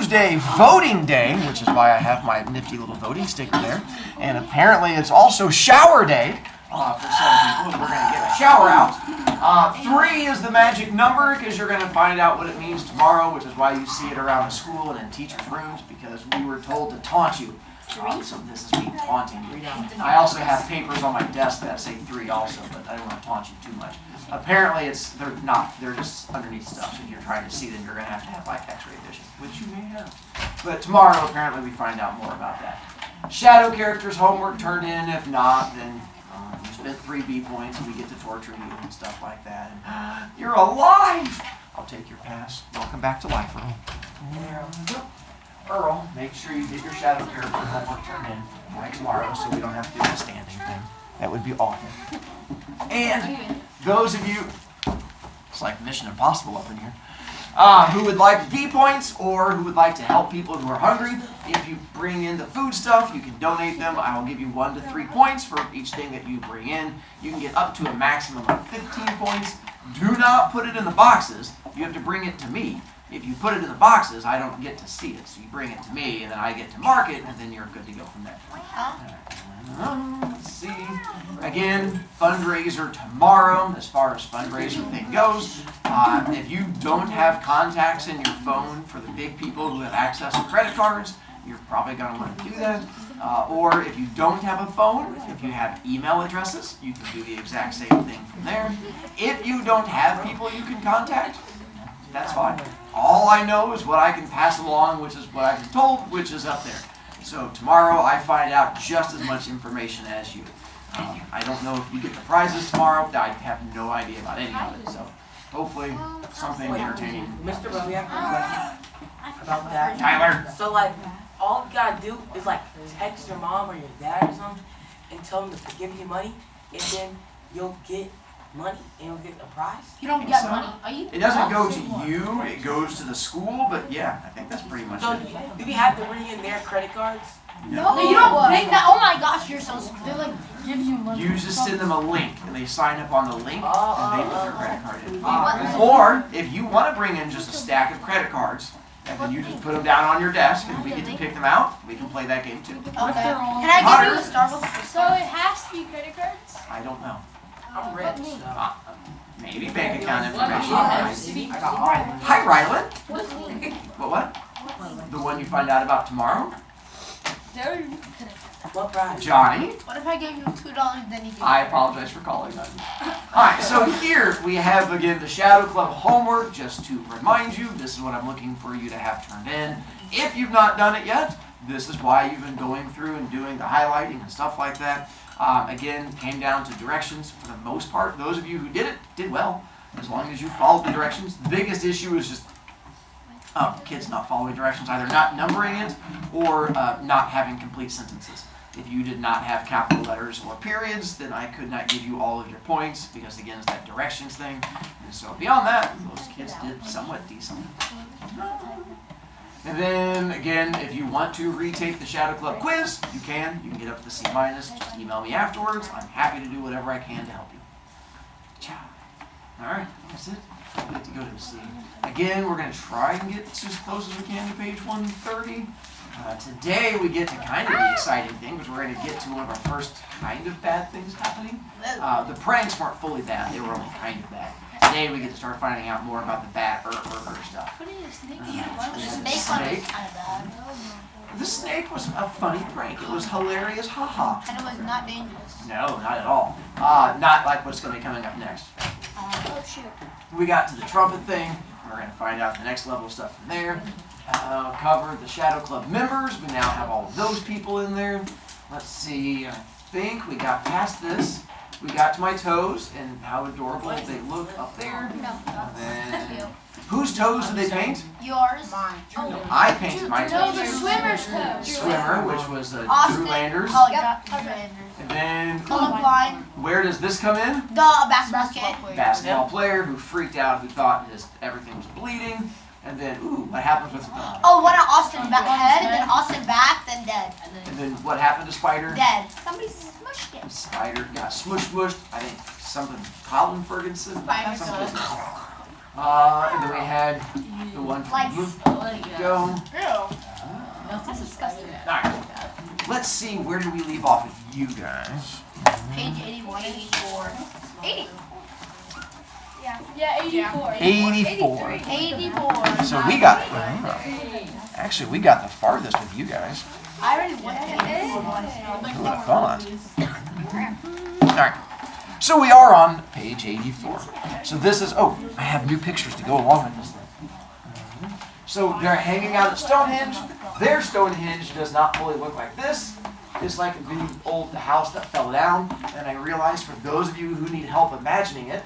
Tuesday voting day, which is why I have my nifty little voting sticker there. And apparently it's also shower day for some people. We're going to get a shower out. 3 is the magic number because you're going to find out what it means tomorrow, which is why you see it around the school and in teachers' rooms, because we were told to taunt you. So this is me taunting you. I also have papers on my desk that say 3 also, but I don't want to taunt you too much. Apparently they're not. They're just underneath stuff. If you're trying to see them, you're going to have like x-ray vision, which you may have. But tomorrow, apparently, we find out more about that. Shadow characters homework turned in. If not, then you spent 3 B points and we get to torture you and stuff like that. And, you're alive! I'll take your pass. Welcome back to life, Earl. Earl, make sure you get your shadow character homework turned in by tomorrow so we don't have to do the standing thing. That would be awful. And those of you, it's like Mission Impossible up in here, who would like B points or who would like to help people who are hungry, if you bring in the food stuff, you can donate them. I will give you 1 to 3 points for each thing that you bring in. You can get up to a maximum of 15 points. Do not put it in the boxes. You have to bring it to me. If you put it in the boxes, I don't get to see it. So you bring it to me, and then I get to mark it, and then you're good to go from there. Let's see. Again, fundraiser tomorrow, as far as fundraiser thing goes. If you don't have contacts in your phone for the big people who have access to credit cards, you're probably going to want to do that. Or if you don't have a phone, if you have email addresses, you can do the exact same thing from there. If you don't have people you can contact, that's fine. All I know is what I can pass along, which is what I've been told, which is up there. So tomorrow I find out just as much information as you. I don't know if you get the prizes tomorrow. I have no idea about any of it. So hopefully something entertaining. Mr. Bro, we have a question about that. Tyler. So like, all you gotta do is like text your mom or your dad or something and tell them to give you money, and then you'll get money and you'll get a prize. You don't get money. Are you? It doesn't go to you, it goes to the school, but yeah, I think that's pretty much So it. do we have to bring in their credit cards? No, you don't make that. Oh my gosh, you're so stupid. They like give you money. You just send them a link, and they sign up on the link, and they put their credit card in. Or, if you want to bring in just a stack of credit cards, and then you just put them down on your desk, and we get to pick them out, we can play that game too. Okay. Can I give you a Starbucks? So it has to be credit cards? I don't know. I'm rich. So. Maybe bank account information. Hi, Rylan. What? The one you find out about tomorrow? What prize? Johnny? What if I gave you $2 then you give I apologize for calling that. Alright, so here we have again the Shadow Club homework. Just to remind you, this is what I'm looking for you to have turned in. If you've not done it yet, this is why you've been going through and doing the highlighting and stuff like that. Again, came down to directions for the most part. Those of you who did it, did well, as long as you followed the directions. The biggest issue is just kids not following directions, either not numbering it or not having complete sentences. If you did not have capital letters or periods, then I could not give you all of your points because, again, it's that directions thing. And so beyond that, those kids did somewhat decent. And then, again, if you want to retake the Shadow Club quiz, you can. You can get up to the C-. Just email me afterwards. I'm happy to do whatever I can to help you. Ciao. All right, that's it. We get to go to the C. Again, we're going to try and get as close as we can to page 130. Today we get to kind of the exciting thing, because we're going to get to one of our first kind of bad things happening. The pranks weren't fully bad, they were only kind of bad. Today we get to start finding out more about the bad stuff. What is snake? The snake. The snake was a funny prank. It was hilarious, haha. And it was not dangerous. No, not at all. Not like what's going to be coming up next. Oh shoot. We got to the trumpet thing. We're going to find out the next level of stuff from there. Covered the Shadow Club members. We now have all of those people in there. Let's see. I think we got past this. We got to my toes and how adorable they look up there. And then, whose toes did they paint? Yours. Mine. No, I painted my No, toes. the swimmer's toe. Swimmer, which was Austin. Drew Landers. Oh, yep. Drew Landers. And then, Philip Line. where does this come in? The basketball kid. Basketball player who freaked out, who thought everything was bleeding. And then, ooh, what happens with Oh, one at Austin back head, then Austin back, then dead. And then what happened to Spider? Dead. Somebody smushed it. Spider got smushed. I think something, Colin Ferguson. Spider. Something. And then we had the one from Like, Blue. oh, Go. no, that's disgusting. Alright. Let's see, where did we leave off with you guys? Page 81, 84. 80. Yeah, 84. 84. 84. So we got, actually, we got the farthest with you guys. I already went to 84 once. Who would have thought? Alright. So we are on page 84. So this is, oh, I have new pictures to go along with this thing. So they're hanging out at Stonehenge. Their Stonehenge does not fully look like this. It's like the old house that fell down. And I realized for those of you who need help imagining it,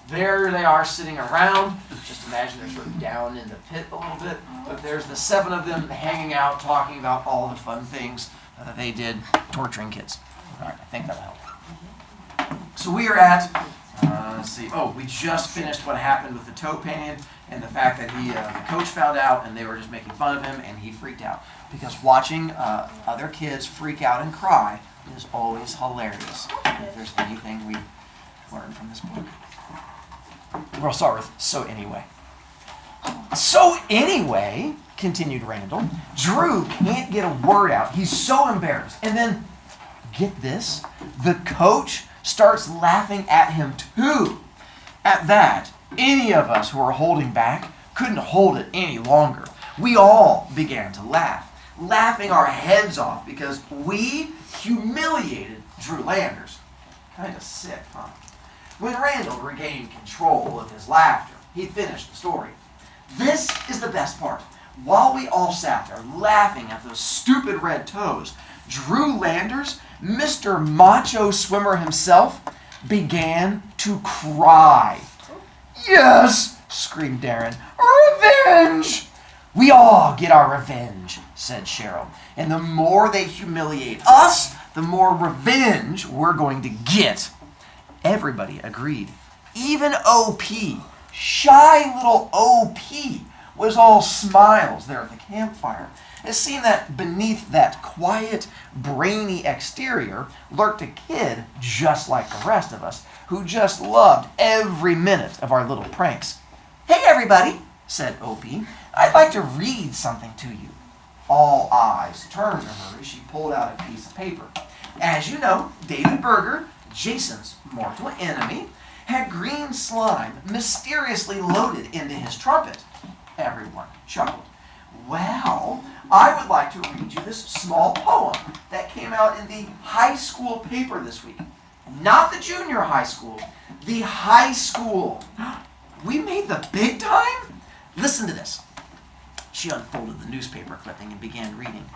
there they are sitting around. Just imagine they're sort of down in the pit a little bit. But there's the 7 of them hanging out, talking about all the fun things that they did torturing kids. All right, I think that'll help. So we are at, let's see, oh, we just finished what happened with the toe painting and the fact that the coach found out and they were just making fun of him and he freaked out. Because watching other kids freak out and cry is always hilarious. If there's anything we learned from this book. We'll start with so anyway. So anyway, continued Randall, Drew can't get a word out. He's so embarrassed. And then, get this, the coach starts laughing at him too. At that, any of us who were holding back couldn't hold it any longer. We all began to laugh, laughing our heads off because we humiliated Drew Landers. Kind of sick, huh? When Randall regained control of his laughter, he finished the story. This is the best part. While we all sat there laughing at those stupid red toes, Drew Landers, Mr. Macho Swimmer himself, began to cry. Yes, screamed Darren. Revenge! We all get our revenge, said Cheryl. And the more they humiliate us, the more revenge we're going to get. Everybody agreed. Even O.P., shy little O.P., was all smiles there at the campfire. It seemed that beneath that quiet, brainy exterior lurked a kid just like the rest of us, who just loved every minute of our little pranks. Hey everybody, said Opie, I'd like to read something to you. All eyes turned to her as she pulled out a piece of paper. As you know, David Berger, Jason's mortal enemy, had green slime mysteriously loaded into his trumpet. Everyone chuckled. Well, I would like to read you this small poem that came out in the high school paper this week. Not the junior high school, the high school. We made the big time? Listen to this. She unfolded the newspaper clipping and began reading.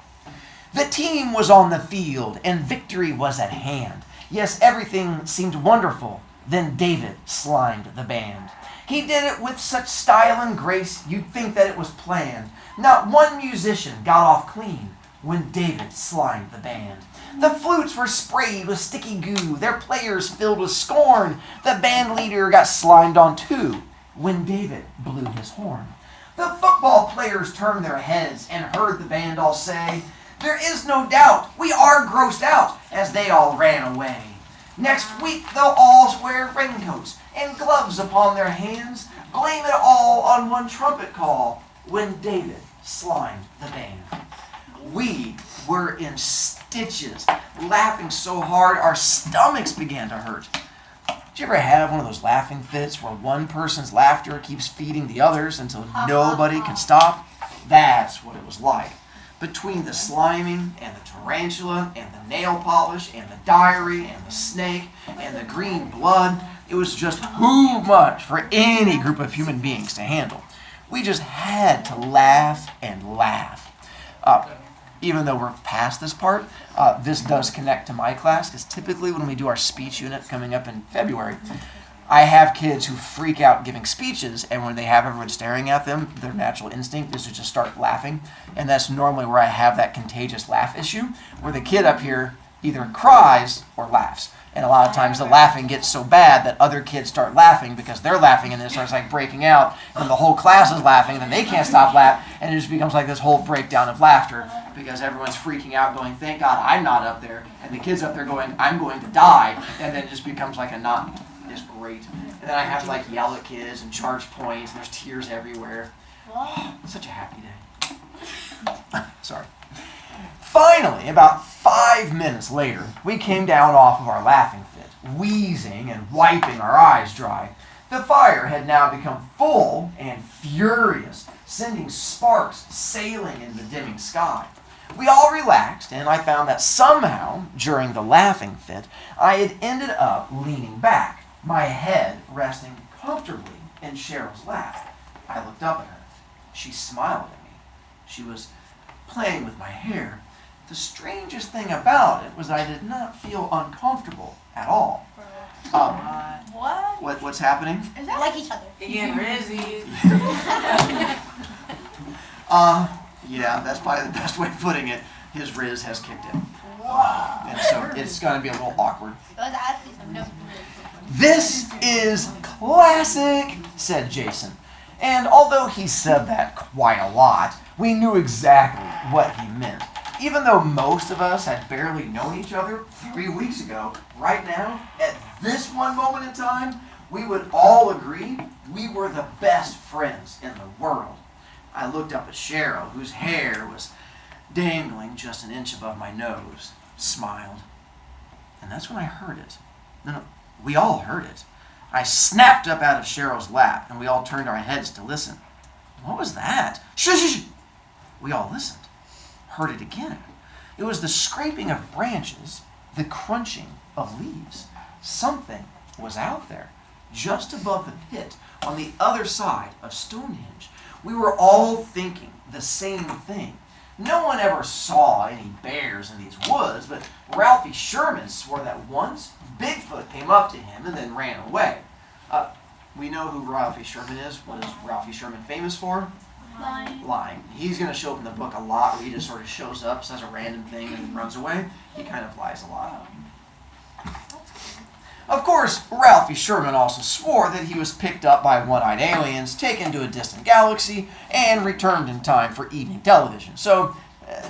The team was on the field and victory was at hand. Yes, everything seemed wonderful. Then David slimed the band. He did it with such style and grace, you'd think that it was planned. Not one musician got off clean when David slimed the band. The flutes were sprayed with sticky goo, their players filled with scorn. The band leader got slimed on too when David blew his horn. The football players turned their heads and heard the band all say, there is no doubt we are grossed out, as they all ran away. Next week they'll all wear raincoats and gloves upon their hands, blame it all on one trumpet call when David slimed the band. We were in stitches, laughing so hard our stomachs began to hurt. Did you ever have one of those laughing fits where one person's laughter keeps feeding the others until nobody can stop? That's what it was like. Between the sliming and the tarantula and the nail polish and the diary and the snake and the green blood, it was just too much for any group of human beings to handle. We just had to laugh and laugh. Even though we're past this part, this does connect to my class, because typically when we do our speech unit coming up in February, I have kids who freak out giving speeches, and when they have everyone staring at them, their natural instinct is to just start laughing. And that's normally where I have that contagious laugh issue, where the kid up here either cries or laughs. And a lot of times the laughing gets so bad that other kids start laughing because they're laughing, and it starts like breaking out, and the whole class is laughing, and then they can't stop laughing, and it just becomes like this whole breakdown of laughter because everyone's freaking out going, thank God I'm not up there, and the kid's up there going, I'm going to die, and then it just becomes like a not discourse. great. And then I have to like yell at kids and charge points, and there's tears everywhere. Such a happy day. Sorry. Finally, about 5 minutes later, we came down off of our laughing fit, wheezing and wiping our eyes dry. The fire had now become full and furious, sending sparks sailing in the dimming sky. We all relaxed, and I found that somehow, during the laughing fit, I had ended up leaning back, my head resting comfortably in Cheryl's lap. I looked up at her. She smiled at me. She was playing with my hair. The strangest thing about it was I did not feel uncomfortable at all. What's happening? Is that like each other? Again, Rizzy. Yeah, that's probably the best way of putting it. His Riz has kicked in. And so it's going to be a little awkward. This is classic, said Jason. And although he said that quite a lot, we knew exactly what he meant. Even though most of us had barely known each other 3 weeks ago, right now, at this one moment in time, we would all agree we were the best friends in the world. I looked up at Cheryl, whose hair was dangling just an inch above my nose, smiled. And that's when I heard it. No, we all heard it. I snapped up out of Cheryl's lap, and we all turned our heads to listen. What was that? Shh, shh, shh. We all listened. Heard it again. It was the scraping of branches, the crunching of leaves. Something was out there, just above the pit, on the other side of Stonehenge. We were all thinking the same thing. No one ever saw any bears in these woods, but Ralphie Sherman swore that once Bigfoot came up to him and then ran away. We know who Ralphie Sherman is. What is Ralphie Sherman famous for? Lying. He's going to show up in the book a lot where he just sort of shows up, says a random thing, and runs away. He kind of lies a lot. Of course, Ralphie Sherman also swore that he was picked up by one-eyed aliens, taken to a distant galaxy, and returned in time for evening television. So,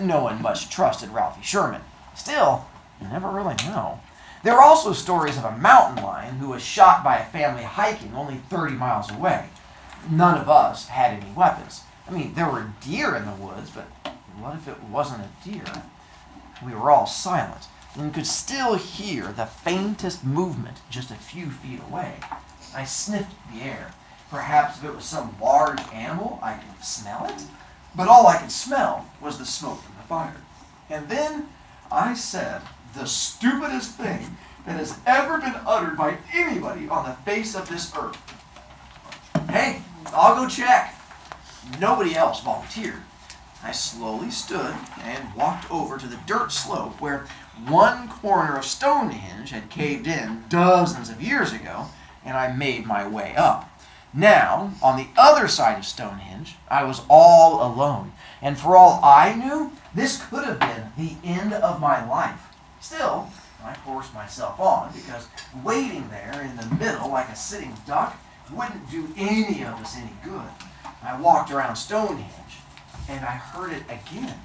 no one much trusted Ralphie Sherman. Still, you never really know. There are also stories of a mountain lion who was shot by a family hiking only 30 miles away. None of us had any weapons. I mean, there were deer in the woods, but what if it wasn't a deer? We were all silent, and could still hear the faintest movement just a few feet away. I sniffed the air. Perhaps if it was some large animal, I could smell it. But all I could smell was the smoke from the fire. And then I said the stupidest thing that has ever been uttered by anybody on the face of this earth. Hey, I'll go check. Nobody else volunteered. I slowly stood and walked over to the dirt slope where one corner of Stonehenge had caved in dozens of years ago, and I made my way up. Now, on the other side of Stonehenge, I was all alone, and for all I knew, this could have been the end of my life. Still, I forced myself on because waiting there in the middle like a sitting duck wouldn't do any of us any good. I walked around Stonehenge, and I heard it again,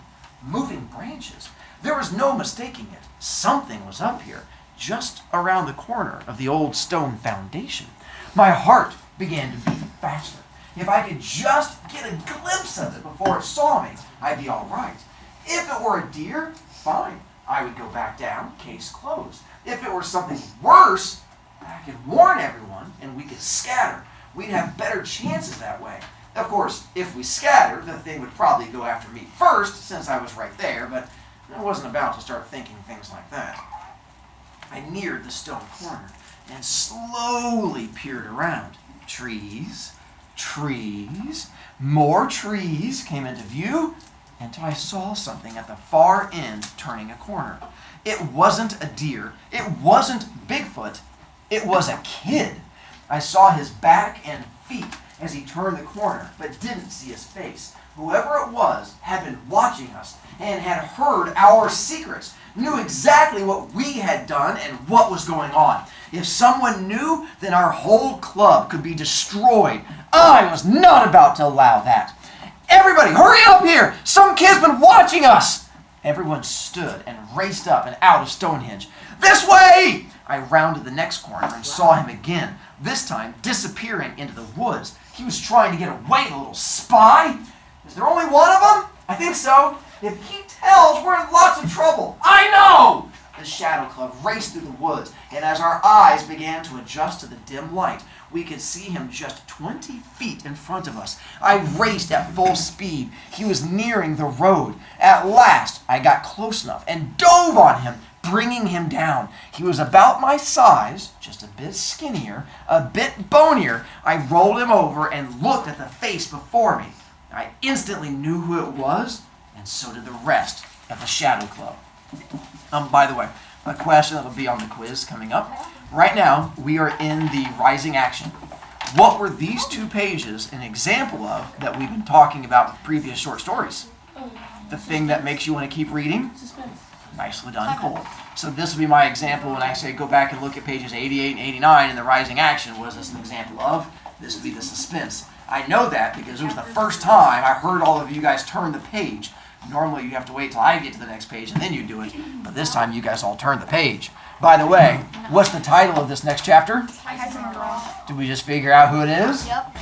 moving branches. There was no mistaking it. Something was up here, just around the corner of the old stone foundation. My heart began to beat faster. If I could just get a glimpse of it before it saw me, I'd be all right. If it were a deer, fine. I would go back down, case closed. If it were something worse, I could warn everyone and we could scatter. We'd have better chances that way. Of course, if we scattered, the thing would probably go after me first, since I was right there, but I wasn't about to start thinking things like that. I neared the stone corner and slowly peered around. Trees, trees, more trees came into view until I saw something at the far end turning a corner. It wasn't a deer. It wasn't Bigfoot. It was a kid. I saw his back and feet as he turned the corner, but didn't see his face. Whoever it was had been watching us and had heard our secrets, knew exactly what we had done and what was going on. If someone knew, then our whole club could be destroyed. I was not about to allow that. Everybody, hurry up here! Some kid's been watching us! Everyone stood and raced up and out of Stonehenge. This way! I rounded the next corner and saw him again, this time disappearing into the woods. He was trying to get away, the little spy. Is there only one of them? I think so. If he tells, we're in lots of trouble. I know! The Shadow Club raced through the woods, and as our eyes began to adjust to the dim light, we could see him just 20 feet in front of us. I raced at full speed. He was nearing the road. At last, I got close enough and dove on him, bringing him down. He was about my size, just a bit skinnier, a bit bonier. I rolled him over and looked at the face before me. I instantly knew who it was, and so did the rest of the Shadow Club. By the way, a question that will be on the quiz coming up. Right now, we are in the rising action. What were these 2 pages an example of that we've been talking about with previous short stories? The thing that makes you want to keep reading? Nicely done, Cole. So this will be my example when I say go back and look at pages 88 and 89 in the rising action. What is this an example of? This would be the suspense. I know that because it was the first time I heard all of you guys turn the page. Normally you have to wait till I get to the next page and then you do it. But this time you guys all turn the page. By the way, what's the title of this next chapter? Did we just figure out who it is? Yep.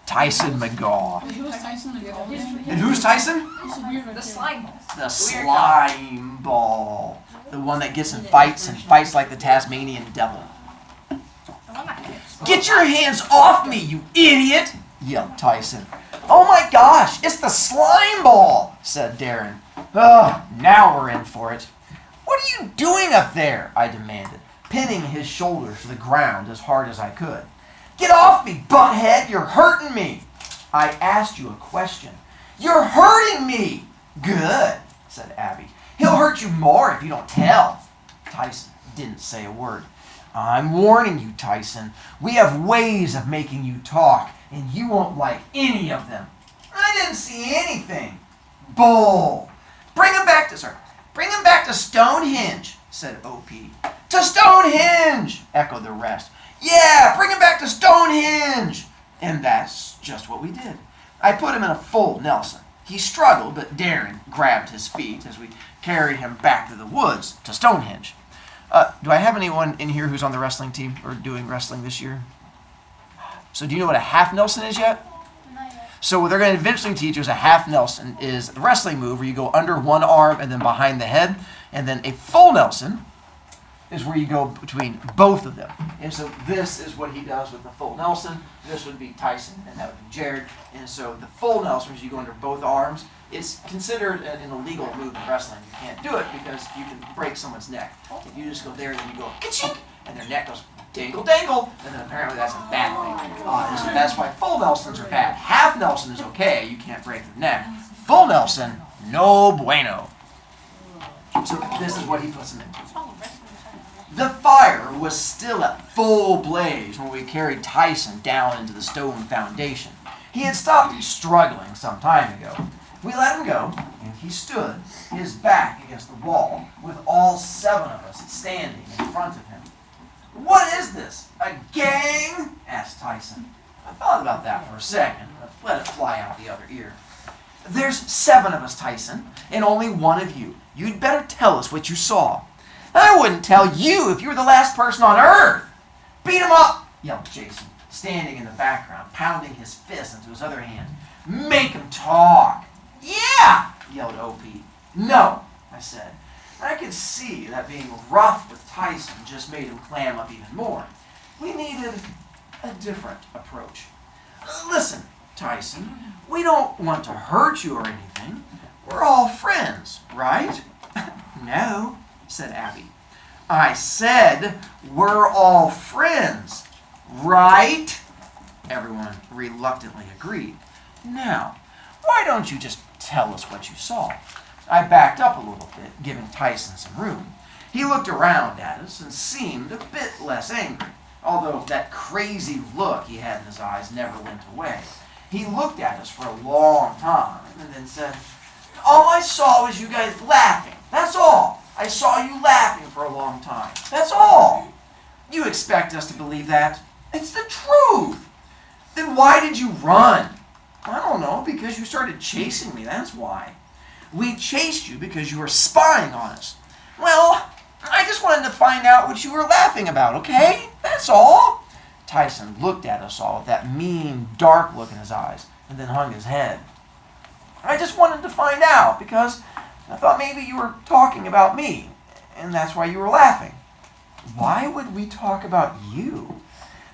Tyson McGaw. Who's Tyson McGaw? And who's Tyson? The slime ball. The slime ball. The one that gets in fights and fights like the Tasmanian devil. Get your hands off me, you idiot! Yelled Tyson. Oh my gosh, it's the slime ball, said Darren. Oh, now we're in for it. What are you doing up there? I demanded, pinning his shoulders to the ground as hard as I could. Get off me, butthead, you're hurting me. I asked you a question. You're hurting me. Good, said Abby. He'll hurt you more if you don't tell. Tyson didn't say a word. I'm warning you, Tyson. We have ways of making you talk, and you won't like any of them. I didn't see anything. Bull. Bring him back to Stonehenge, said O.P. To Stonehenge, echoed the rest. Yeah, bring him back to Stonehenge. And that's just what we did. I put him in a full Nelson. He struggled, but Darren grabbed his feet as we carried him back to the woods to Stonehenge. Do I have anyone in here who's on the wrestling team or doing wrestling this year? So do you know what a half Nelson is yet? So what they're going to eventually teach us a half Nelson is the wrestling move where you go under one arm and then behind the head. And then a full Nelson is where you go between both of them. And so this is what he does with the full Nelson. This would be Tyson and that would be Jared. And so the full Nelson is you go under both arms. It's considered an illegal move in wrestling. You can't do it because you can break someone's neck. If you just go there, then you go ka-chink, and their neck goes dangle, dangle, and then apparently that's a bad thing. So that's why full Nelsons are bad. Half Nelson is okay. You can't break their neck. Full Nelson, no bueno. So this is what he puts them into. The fire was still at full blaze when we carried Tyson down into the stone foundation. He had stopped struggling some time ago. We let him go, and he stood, his back against the wall, with all 7 of us standing in front of him. What is this? A gang? Asked Tyson. I thought about that for a second, but let it fly out the other ear. There's 7 of us, Tyson, and only 1 of you. You'd better tell us what you saw. I wouldn't tell you if you were the last person on Earth. Beat him up, yelled Jason, standing in the background, pounding his fist into his other hand. Make him talk. Yeah, yelled O.P. No, I said. I could see that being rough with Tyson just made him clam up even more. We needed a different approach. Listen, Tyson, we don't want to hurt you or anything. We're all friends, right? No, said Abby. I said we're all friends, right? Everyone reluctantly agreed. Now, why don't you just tell us what you saw? I backed up a little bit, giving Tyson some room. He looked around at us and seemed a bit less angry, although that crazy look he had in his eyes never went away. He looked at us for a long time and then said, all I saw was you guys laughing. That's all. I saw you laughing for a long time. That's all. You expect us to believe that? It's the truth. Then why did you run? I don't know, because you started chasing me, that's why. We chased you because you were spying on us. Well, I just wanted to find out what you were laughing about, okay? That's all. Tyson looked at us all with that mean, dark look in his eyes, and then hung his head. I just wanted to find out because I thought maybe you were talking about me, and that's why you were laughing. Why would we talk about you?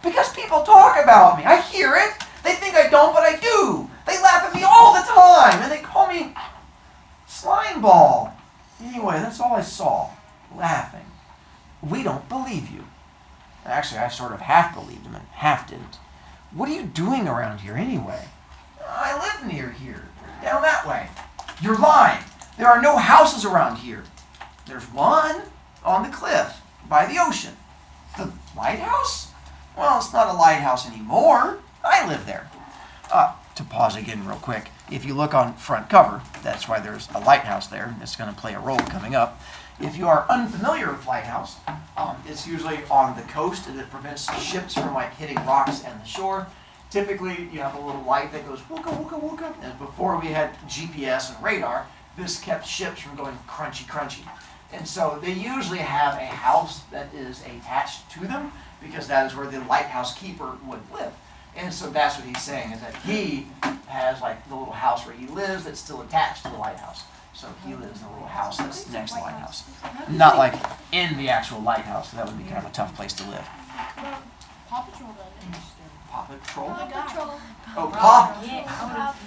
Because people talk about me. I hear it. They think I don't, but I do. They laugh at me all the time, and they call me slime ball. Anyway, that's all I saw, laughing. We don't believe you. Actually, I sort of half believed him and half didn't. What are you doing around here anyway? I live near here, down that way. You're lying. There are no houses around here. There's one on the cliff by the ocean. The lighthouse? Well, it's not a lighthouse anymore. I live there. To pause again real quick, if you look on front cover, that's why there's a lighthouse there. It's going to play a role coming up. If you are unfamiliar with lighthouse, it's usually on the coast and it prevents ships from like hitting rocks and the shore. Typically, you have a little light that goes wooka wooka wooka. And before we had GPS and radar, this kept ships from going crunchy crunchy. And so they usually have a house that is attached to them because that is where the lighthouse keeper would live. And so that's what he's saying, is that he has like the little house where he lives that's still attached to the lighthouse. So he lives in a little house that's next to the lighthouse. Not like in the actual lighthouse. That would be kind of a tough place to live. Paw Patrol does it. Papa Troll? Patrol. Oh, Pop.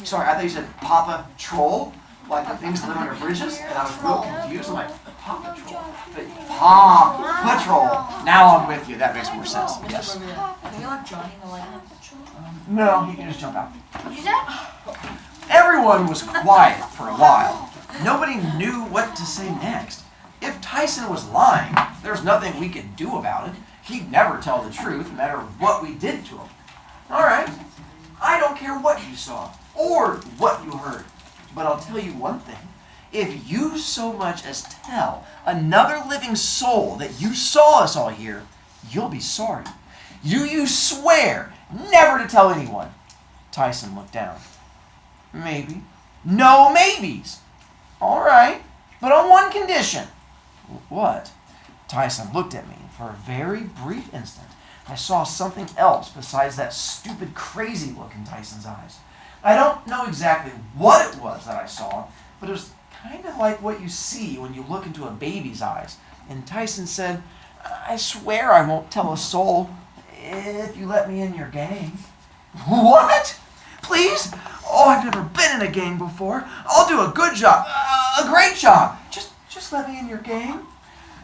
Sorry, I thought you said Papa Troll, like the things that live under bridges, and I was real confused. I'm like, Papa Troll. But Paw Patrol. Now I'm with you. That makes more sense. Yes. Can we let Johnny in the lighthouse? No, he can just jump out. You said? Everyone was quiet for a while. Nobody knew what to say next. If Tyson was lying, there's nothing we could do about it. He'd never tell the truth, no matter what we did to him. All right, I don't care what you saw or what you heard, but I'll tell you one thing. If you so much as tell another living soul that you saw us all here, you'll be sorry. You swear never to tell anyone. Tyson looked down. Maybe. No maybes. All right, but on one condition. What? Tyson looked at me. For a very brief instant, I saw something else besides that stupid, crazy look in Tyson's eyes. I don't know exactly what it was that I saw, but it was kind of like what you see when you look into a baby's eyes. And Tyson said, I swear I won't tell a soul if you let me in your gang. What? Please? Oh, I've never been in a gang before. I'll do a good job, a great job. Just let me in your gang.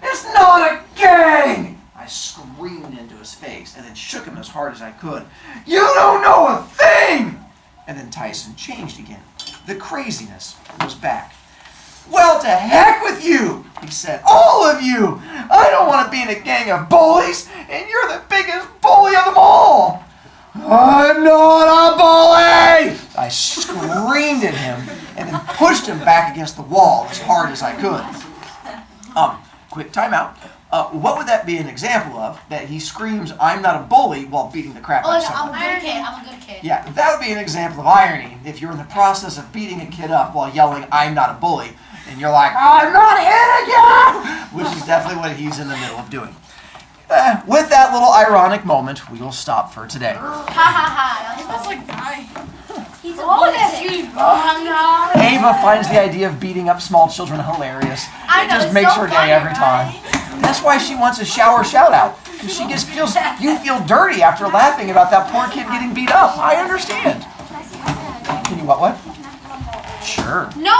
It's not a gang! I screamed into his face and then shook him as hard as I could. You don't know a thing! And then Tyson changed again. The craziness was back. Well, to heck with you, he said. All of you! I don't want to be in a gang of bullies, and you're the biggest bully of them all! I'm not a bully! I screamed at him and then pushed him back against the wall as hard as I could. Quick timeout. What would that be an example of? That he screams, I'm not a bully, while beating the crap out of I'm someone. a good kid. I'm a good kid. Yeah, that would be an example of irony if you're in the process of beating a kid up while yelling, I'm not a bully, and you're like, I'm not hitting you! Which is definitely what he's in the middle of doing. With that little ironic moment, we will stop for today. Ha ha ha. That's like die. He's a bully. Ava finds the idea of beating up small children hilarious. I It know, just it's makes so her day funny, every time. That's why she wants a shower shout out. Because she just feels, you feel dirty after laughing about that poor kid getting beat up. I understand. Can you what? Sure. No,